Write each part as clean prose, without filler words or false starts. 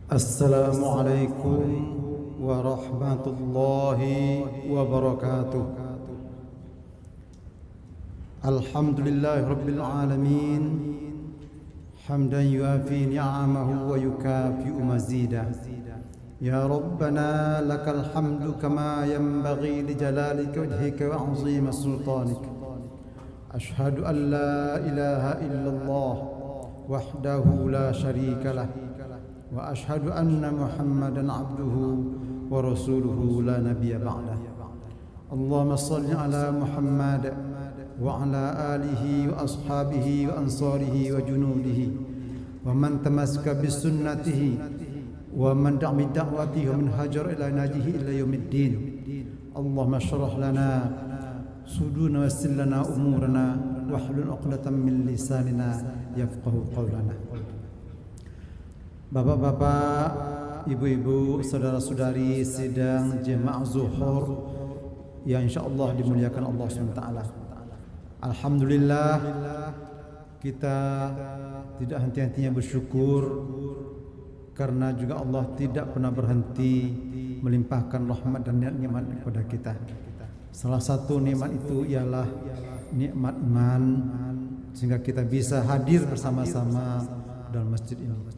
Assalamualaikum warahmatullahi wabarakatuh. Alhamdulillahi rabbil alamin, hamdan yuafi ni'amahu wa yukafi'u mazida. Ya Rabbana lakal hamdu kama yanbaghi li jalalika wajhika wa 'azimi sultanika. Ashhadu an la ilaha illallah wahdahu la syarika lah. Wa ashhadu anna Muhammadan abduhu wa rasuluhu la nabiyya ba'dah. Allahumma salli ala Muhammad wa ala alihi wa ashabihi wa ansarihi wa junudihi wa man tamassaka bi sunnatihi wa man da'a bi da'watihi wa man hajar ila najihi ila yaumiddin. Allahumma shrah lana sudurana wa yassir lana umurana wahlul 'uqdatam min lisanina yafqahu qawlana. Bapak-bapak, ibu-ibu, saudara-saudari sidang jemaah zuhur yang insyaallah dimuliakan Allah SWT. Alhamdulillah, kita tidak henti-hentinya bersyukur karena juga Allah tidak pernah berhenti melimpahkan rahmat dan nikmat kepada kita. Salah satu nikmat itu ialah nikmat iman, sehingga kita bisa hadir bersama-sama dalam masjid ini.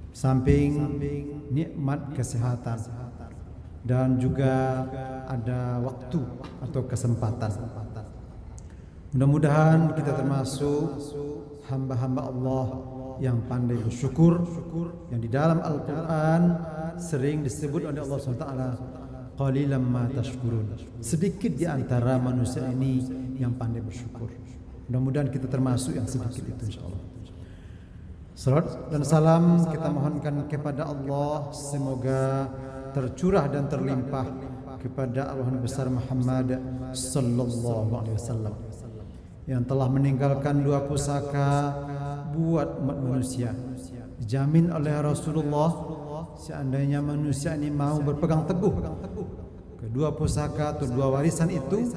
Samping nikmat kesehatan dan juga ada waktu atau kesempatan. Mudah-mudahan kita termasuk hamba-hamba Allah yang pandai bersyukur, yang di dalam Al-Quran sering disebut oleh Allah SWT, qalilan ma tashkurun. Sedikit di antara manusia ini yang pandai bersyukur. Mudah-mudahan kita termasuk yang sedikit itu insyaallah. Salat dan salam kita mohonkan kepada Allah, semoga tercurah dan terlimpah kepada arwah besar Muhammad sallallahu alaihi wasallam yang telah meninggalkan dua pusaka buat umat manusia. Dijamin oleh Rasulullah, seandainya manusia ini mau berpegang teguh kedua pusaka atau dua warisan itu,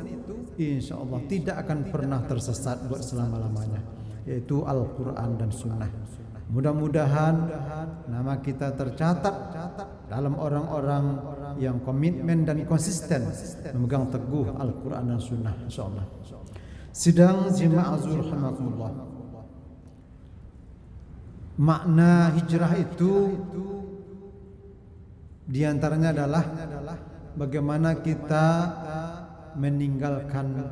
insyaallah tidak akan pernah tersesat buat selama-lamanya, yaitu Al-Quran dan Sunnah. Mudah-mudahan nama kita tercatat dalam orang-orang yang komitmen dan konsisten memegang teguh Al-Quran dan Sunnah insyaallah. Sidang jemaah zuhur rahimakumullah. Makna hijrah itu diantaranya adalah bagaimana kita meninggalkan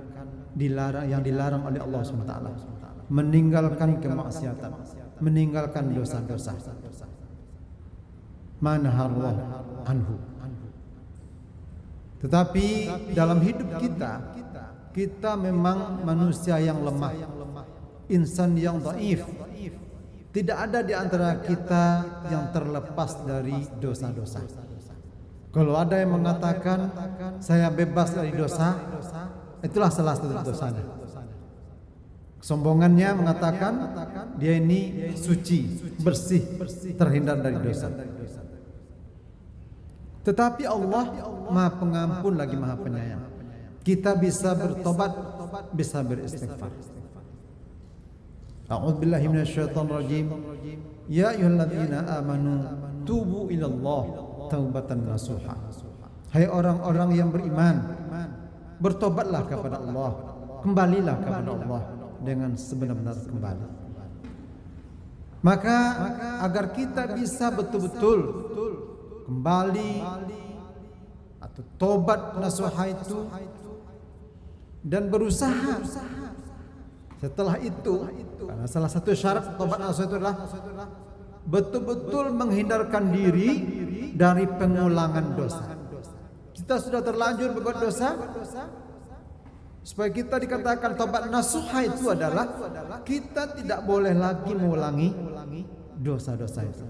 yang dilarang oleh Allah SWT, meninggalkan kemaksiatan, meninggalkan dosa-dosa. Manahallah anhu. Tetapi dalam hidup kita memang manusia yang lemah, insan yang dhaif. Tidak ada di antara kita yang terlepas dari dosa-dosa. Kalau ada yang mengatakan saya bebas dari dosa, itulah salah satu dosanya. Kesombongannya mengatakan dia ini suci, bersih, terhindar dari dosa. Tetapi Allah Maha Pengampun lagi Maha Penyayang. Kita bisa bertobat, bisa beristighfar. A'udzubillahi minasyaitonir rajim. Ya ayyuhalladzina amanu tubu ilallah taubatan nasuha. Hai orang-orang yang beriman, bertobatlah kepada Allah, kembalilah kepada Allah dengan sebenar-benar kembali. Maka agar kita bisa betul-betul kembali atau tobat nasuha itu dan berusaha setelah itu, karena salah satu syarat tobat nasuha itu adalah betul-betul menghindarkan diri dari pengulangan dosa. Kita sudah terlanjur berbuat dosa, supaya kita dikatakan tobat nasuha itu adalah kita tidak boleh lagi mengulangi dosa-dosa itu.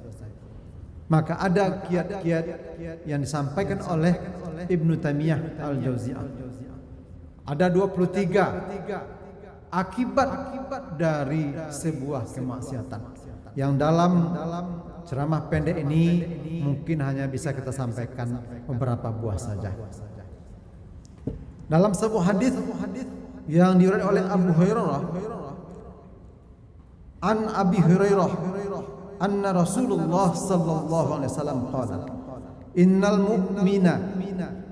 Maka ada kiat-kiat yang disampaikan oleh Ibnu Taimiyah Al-Jauziyah. Ada 23 akibat dari sebuah kemaksiatan yang dalam ceramah pendek ini mungkin hanya bisa kita sampaikan beberapa buah saja. Dalam sebuah hadis yang diriwayatkan oleh Abu Hurairah, an Abi Hurairah anna Rasulullah sallallahu alaihi wasallam qala innal mu'mina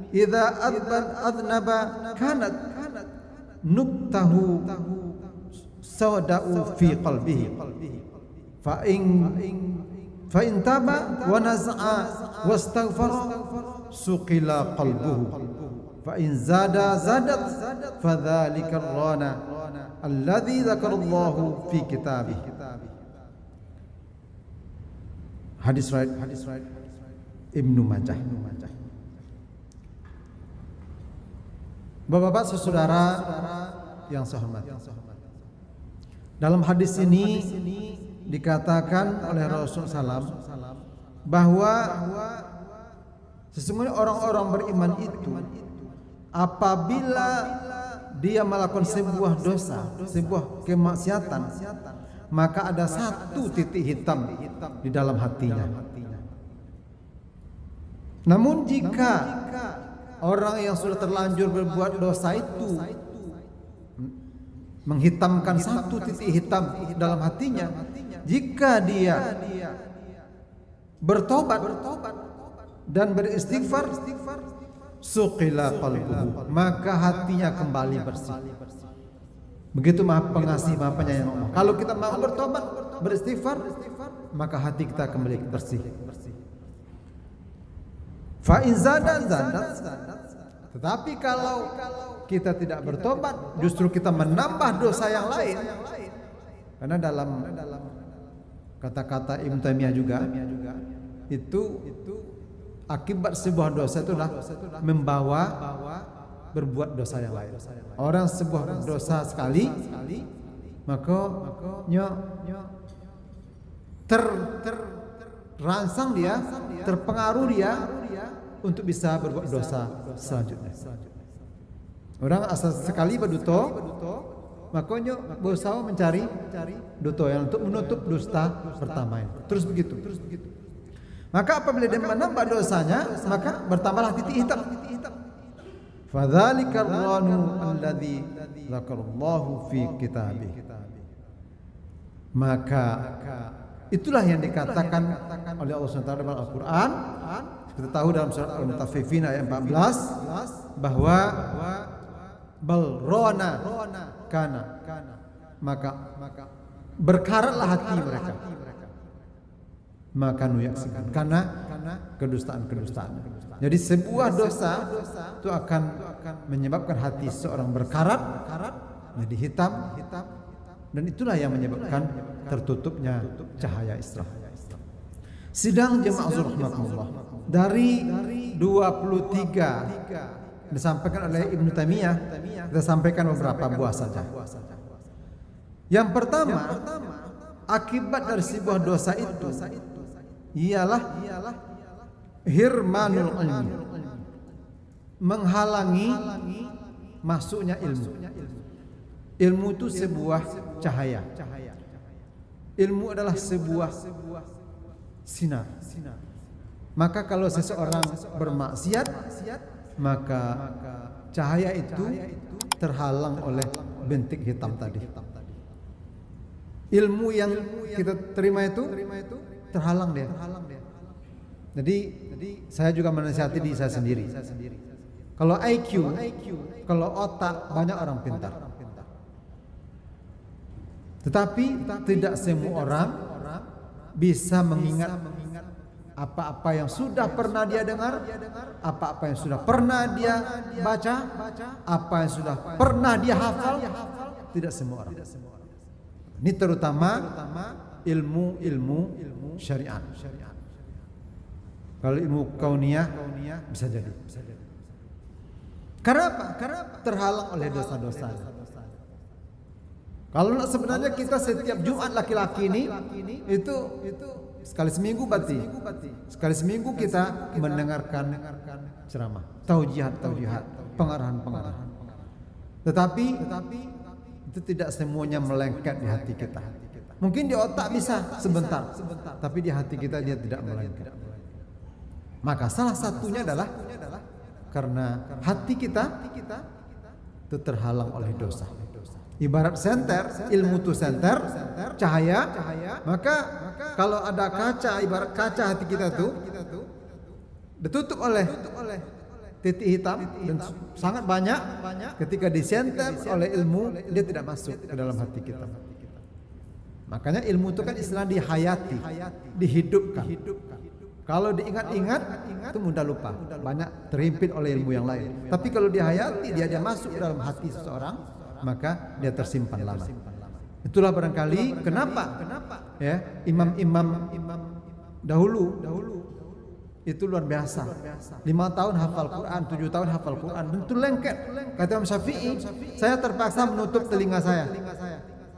idza adnaba kanat nuktahu sawada'u fi qalbihi fa in taba wa naza'a wastaghfara suqila qalbuhu fa in zadat fadzalika ar-rana alladzi dzakarallahu fi kitabih. Hadis riwayat Ibnu Majah. Bapak-bapak, saudara yang saya hormati, dalam hadis ini dikatakan oleh Rasulullah SAW bahwa sesungguhnya orang-orang beriman itu apabila dia melakukan sebuah dosa, sebuah kemaksiatan, maka ada satu titik hitam di dalam hatinya. Namun jika orang yang sudah terlanjur berbuat dosa itu menghitamkan satu titik hitam dalam hatinya, jika dia bertobat dan beristighfar, suqila qalbuhu, maka hatinya kembali bersih. Begitu Maha Pengasih, Maha Penyayang Allah. Kalau kita mau bertobat, beristighfar, maka hati kita kembali bersih. Fa in zadat. Tetapi kalau kita tidak bertobat, justru kita menambah dosa yang lain. Karena dalam kata-kata Ibnu Taimiyah juga, itu akibat sebuah dosa itu adalah membawa berbuat dosa yang lain. Orang sebuah dosa sekali, maka terangsang dia, terpengaruh dia untuk bisa berbuat dosa selanjutnya. Orang asal sekali berduto, makanya berusaha mencari duto yang untuk menutup dusta pertama ini. Terus begitu. Maka apabila dia menambah dosanya, maka bertambahlah titik hitam. Fadzalika ar-ranu alladzi dzakarallahu fi kitabih. Maka itulah yang dikatakan oleh Allah SWT dalam Al-Quran. Kita tahu dalam surat Al-Mutaffifin ayat 14 bahwa bal rona kana, maka berkaratlah hati mereka, maka nuyaksikan, karena kedustaan. Jadi sebuah dosa itu akan menyebabkan hati seorang berkarat, jadi hitam, dan itulah yang menyebabkan tertutupnya cahaya Islam. Sidang jemaah rahimakumullah, dari 23 disampaikan oleh Ibnu Taimiyah, kita sampaikan beberapa buah saja. Yang pertama, akibat dari sebuah dosa itu ialah hirmanul ilmi, menghalangi masuknya ilmu. Ilmu itu sebuah cahaya. Ilmu adalah sebuah sinar. Maka kalau seseorang bermaksiat, maka cahaya itu terhalang oleh bintik hitam tadi. Ilmu yang kita terima itu terhalang dia. Jadi saya juga menasihati diri saya sendiri. Kalau IQ, kalau otak, banyak orang pintar. Tetapi tidak semua orang bisa mengingat apa-apa yang sudah pernah dia dengar, apa-apa yang sudah pernah dia baca, apa yang sudah pernah dia hafal. Tidak semua orang. Ini terutama ilmu syariat. Kalau ilmu kauniyah bisa jadi. Karena apa? Karena terhalang oleh dosa-dosa. Kalau sebenarnya kita setiap Jumat laki-laki ini itu sekali seminggu berarti. Sekali seminggu kita mendengarkan ceramah, taujihat, pengarahan. Tetapi itu tidak semuanya melengket di hati kita. Mungkin di otak bisa sebentar, tapi di hati kita dia tidak melengket. Maka salah satunya adalah karena hati kita itu terhalang oleh dosa. Ibarat senter, ilmu itu senter, cahaya. Maka kalau ada kaca, ibarat kaca hati kita tuh ditutup oleh titik hitam dan sangat banyak. Ketika disenter oleh ilmu, dia tidak masuk ke dalam hati kita. Makanya ilmu itu kan istilah dihayati, dihidupkan. Kalau diingat-ingat itu mudah lupa, banyak terhimpit oleh ilmu yang lain. Tapi kalau dihayati, dia masuk ke dalam hati seseorang, maka dia tersimpan lama. Itulah barangkali kenapa ya imam-imam dahulu itu luar biasa. 5 tahun hafal Quran, 7 tahun hafal Quran, tentu lengket. Kata Imam Syafi'i, saya terpaksa menutup telinga saya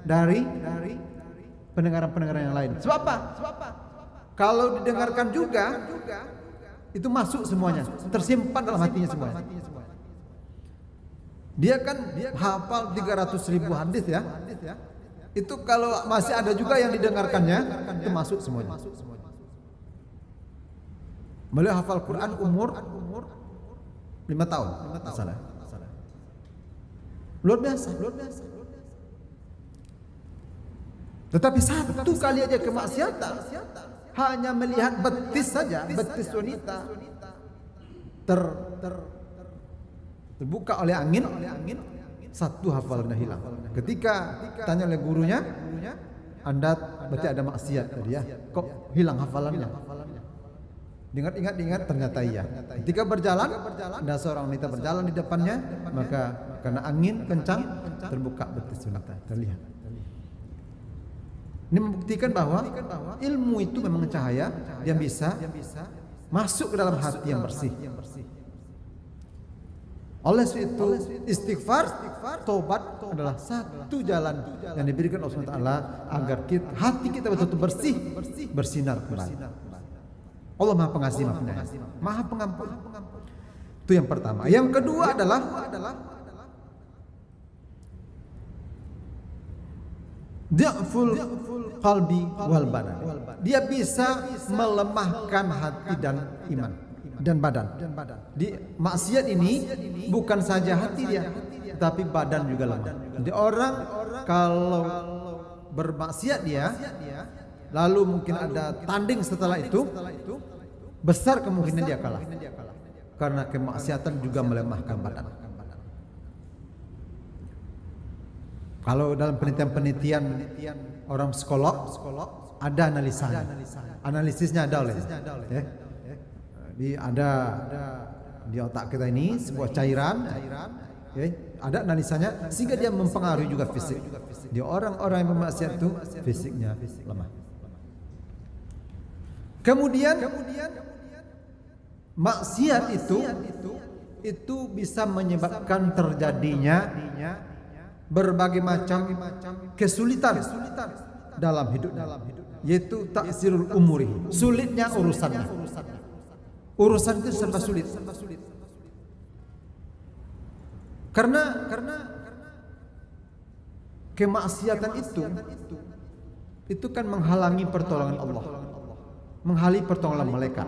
dari pendengaran-pendengaran yang lain. Sebab apa? Kalau didengarkan juga, itu masuk semuanya, tersimpan dalam hatinya semuanya. Dia kan hafal 300.000 hadis ya. Itu kalau masih ada juga yang didengarkannya, itu masuk semuanya. Beliau hafal Quran umur 5 tahun, masalah. Luar biasa. Tetapi satu kali aja kemaksiatan, hanya melihat betis saja, betis wanita terbuka oleh angin, satu hafalannya hilang. Ketika tanya oleh gurunya, Anda berarti ada maksiat tadi ya, kok hilang hafalannya? Diingat ternyata iya. Ketika berjalan, ada seorang wanita berjalan di depannya, maka karena angin kencang terbuka betis wanita, terlihat. Ini membuktikan bahwa ilmu itu memang cahaya yang bisa masuk ke dalam hati yang bersih. Oleh itu istighfar, tobat adalah satu jalan yang diberikan Allah SWT agar hati kita betul-betul bersih, bersinar kembali. Allah Maha Pengasih, Maha Pengampun. Itu yang pertama. Yang kedua adalah Da'ful qalbi wal badan. Dia bisa melemahkan hati dan iman dan badan. Di maksiat ini bukan saja hati dia, tapi badan juga lemah. Jadi orang kalau bermaksiat dia, lalu mungkin ada tanding setelah itu, besar kemungkinan dia kalah. Karena kemaksiatan juga melemahkan badan. Kalau dalam penelitian orang psikolog ada analisanya, analisisnya ada oleh ada di otak kita ini sebuah cairan, ada analisanya sehingga dia mempengaruhi juga fisik. Di orang-orang yang bermaksiat itu fisiknya lemah. Kemudian maksiat itu bisa menyebabkan terjadinya berbagai macam kesulitan dalam hidup, yaitu taksirul umuri, sulitnya urusannya. Urusan itu serba sulit. Karena kemaksiatan itu kan menghalangi pertolongan Allah, menghalangi pertolongan malaikat.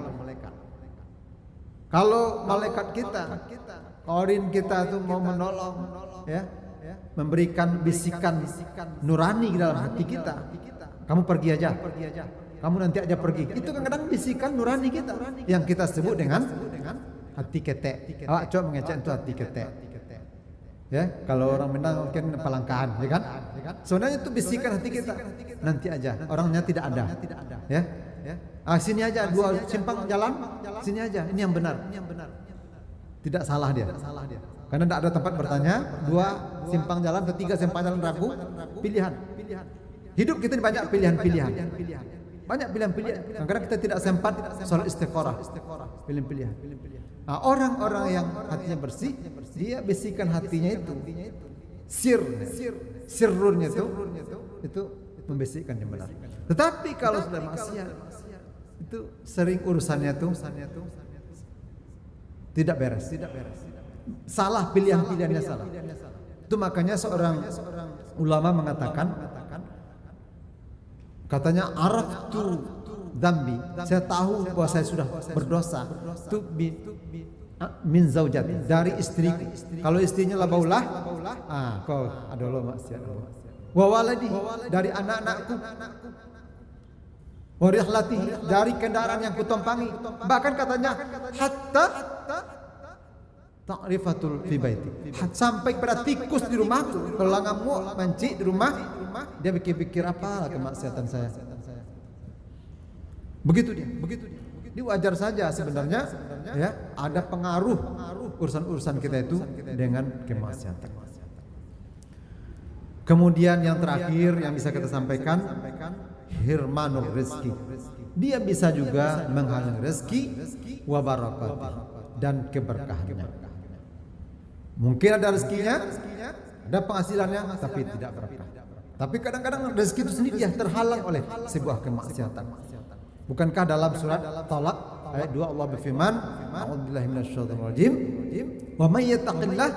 Kalau malaikat kita, korin kita tuh mau menolong, ya, memberikan bisikan nurani di dalam hati kita. Kamu pergi aja. Kamu nanti aja pergi. Itu kadang-kadang bisikan nurani kita yang kita sebut dengan hati ketek. Awak coba mengecek itu hati ketek. Ya, kalau orang Minang mungkin palangkaan, ya kan? Sebenarnya itu bisikan hati kita. Nanti aja, orangnya tidak ada. Ya. Sini aja, 2 simpang jalan, sini aja. Ini yang benar. Tidak salah dia. Karena tidak ada tempat bertanya, 2 simpang jalan, 3 simpang jalan ragu, pilihan. Hidup kita ini banyak pilihan-pilihan. Banyak pilihan-pilihan. Karena kita tidak sempat soal istikharah, pilihan-pilihan. Nah, orang-orang yang hatinya bersih, dia bisikan hatinya itu, sirrunnya itu membisikkan yang benar. Tetapi kalau sudah maksiat, itu sering urusannya tuh tidak beres. Salah pilihan-pilihannya salah. Itu makanya seorang ulama mengatakan, katanya araftu dzambi, saya tahu bahwa saya sudah berdosa. min zaujati, dari istriku. Kalau istrinya la baulah, kau adalah maksiat. Wa waladi, dari anak-anakku. Wa rihlati, dari kendaraan yang kutumpangi. Bahkan katanya hatta ta'rifatul fi baiti, sampai pada tikus di rumahku. Kalau ngamuk mancing di rumah, dia pikir-pikir apa kemaksiatan saya. Begitu dia. Ini wajar saja sebenarnya, ya, ada pengaruh urusan-urusan kita itu dengan kemaksiatan. Kemudian yang terakhir yang bisa kita sampaikan, hirmanur rezeki. Dia bisa juga menghalang rezeki wa barakat dan keberkahannya. Mungkin ada rezekinya, ada penghasilannya, tapi tidak berkah. Tapi kadang-kadang rezeki itu sendiri dia terhalang oleh sebuah kemaksiatan. Bukankah dalam surat Talaq ayat 2 Allah berfirman, a'udzubillahi minasyaitonir rajim, wa may yattaqillah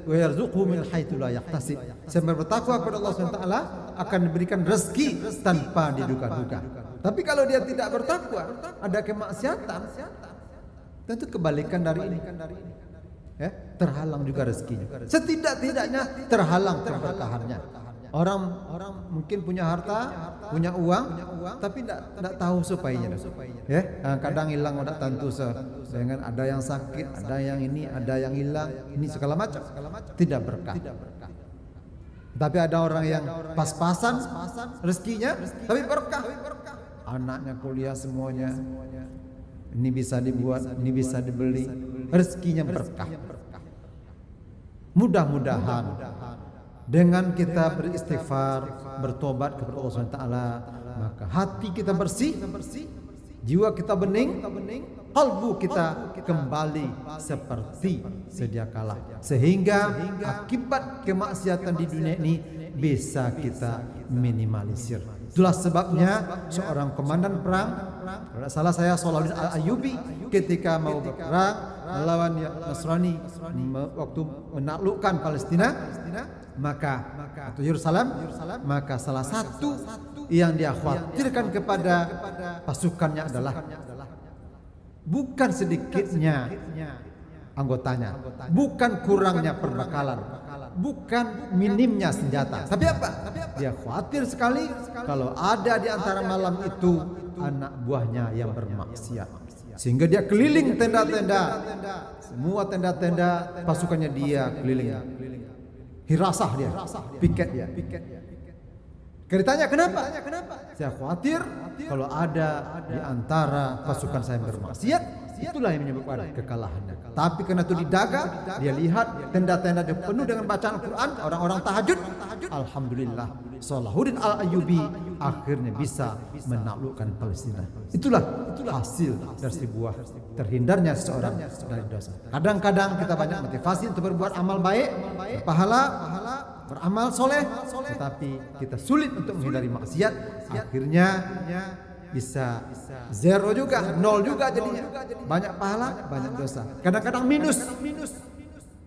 wa yarzuqhu min haitsu la yahtasib. Siapa bertakwa kepada Allah Subhanahu wa taala akan diberikan rezeki tanpa diduga-duga. Tapi kalau dia tidak bertakwa, ada kemaksiatan, tentu kebalikan dari ini. Ya, terhalang juga rezekinya. Setidak-tidaknya terhalang keberkahannya. Orang mungkin punya harta, punya uang, tapi tidak tahu supayanya. Ya, kadang hilang udah tentu dengan ada yang sakit, ada yang ini, ada yang hilang, ini segala macam. Tidak berkah. Tapi ada orang yang pas-pasan rezekinya, tapi berkah. Anaknya kuliah semuanya. Ini bisa dibuat, ini bisa dibeli. Rezekinya berkah. Mudah-mudahan dengan kita beristighfar, bertobat kepada Allah SWT, maka hati kita bersih, jiwa kita bening, kalbu kita kembali seperti sedia kala, sehingga akibat kemaksiatan di dunia ini bisa kita minimalisir. Itulah sebabnya seorang komandan perang, salah saya Salahuddin Al-Ayyubi, ketika mau berperang melawan Nasrani waktu menaklukkan Palestina, maka atau Yerusalem, maka salah satu yang dia khawatirkan kepada pasukannya adalah bukan sedikitnya anggotanya, bukan kurangnya perbekalan, bukan minimnya senjata, tapi apa? Dia khawatir sekali kalau ada di antara malam itu anak buahnya yang bermaksiat, sehingga dia keliling tenda-tenda, semua tenda-tenda pasukannya dia keliling. Hirasah dia, piket dia. Ditanya kenapa? Saya khawatir kalau ada di antara pasukan saya yang bermaksiat, itulah yang menyebabkan kekalahannya. Tapi karena itu didaga, dia lihat tenda-tenda penuh dengan bacaan Al-Quran, orang-orang tahajud. Alhamdulillah, Salahuddin Al-Ayyubi akhirnya bisa menaklukkan Palestina. Itulah hasil dari sebuah terhindarnya seseorang dari dosa. Kadang-kadang kita banyak motivasi untuk berbuat amal baik, pahala, beramal soleh, tetapi kita sulit untuk menghindari maksiat. Akhirnya bisa zero juga, nol juga jadinya. Banyak pahala, banyak dosa. Kadang-kadang minus.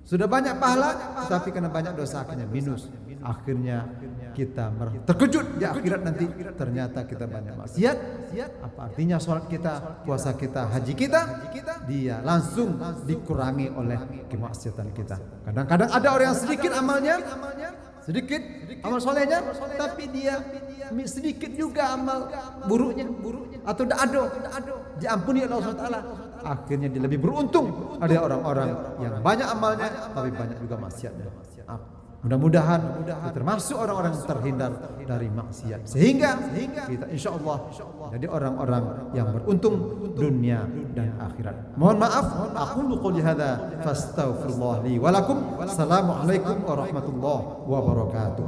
Sudah banyak pahala, tetapi karena banyak dosa akhirnya minus. Akhirnya kita terkejut di akhirat nanti, ternyata kita banyak maksiat. Apa artinya sholat kita, puasa kita, haji kita? Dia langsung dikurangi oleh kemaksiatan kita. Kadang-kadang ada orang yang sedikit amalnya, sedikit amal solehnya, tapi dia sedikit juga amal buruknya, atau da'ado, diampuni oleh Allah SWT. Akhirnya dia lebih beruntung dari orang-orang yang banyak amalnya tapi banyak juga maksiatnya. Mudah-mudahan kita termasuk orang-orang yang terhindar dari maksiat, sehingga kita insya Allah jadi orang-orang yang beruntung dunia dan akhirat. Mohon maaf, aqulu qouli hadza fastaghfirullah li wa lakum. Assalamualaikum warahmatullahi wabarakatuh.